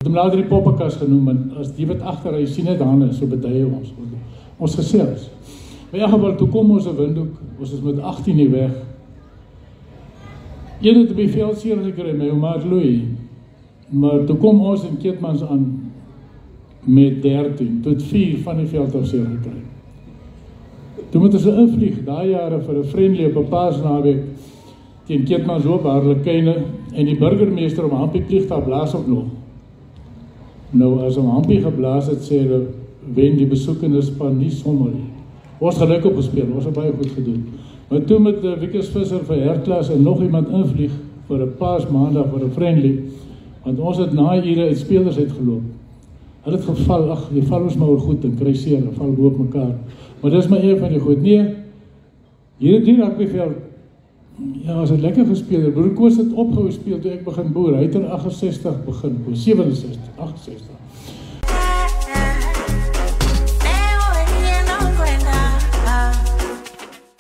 hom later die poppekas genoem, en as die wat agter hy sien net hande, so beduie ons gesels. Maar in elk geval, toe kom ons 'n windhoek, ons is met 18 die weg. Een het op die veld seer gekry, my maat Louis, maar toe kom ons in Keetmans aan met 13, tot 4 van die veld af seer gekry. Toe moet ons invlieg, daai jare vir 'n friendly op 'n Paasnaweek teen Keetmans op Harlekyne, en die burgemeester om Hampie Pliegta blaas ook nog. Nou, as om Hampie geblaas het, sê hulle, wen die besoekende span nie sommer nie. Ons geluk op gespeel, ons het baie goed gedoen. Maar toe met Wikus Visser vir Herklas en nog iemand invlieg vir 'n Paasmaandag vir 'n friendly, want ons het na ure uit spelers uitgeloop. Hulle het geval, ag, die val ons maar oor goed en kry seer, en val boop mekaar. Maar dis maar een van die goed. Nee, hier het die rugbyveld, ja, as het lekker gespeel. Broer Koos het opgehou speel toe ek begin boer. Hy het in 68 begin, 67, 68.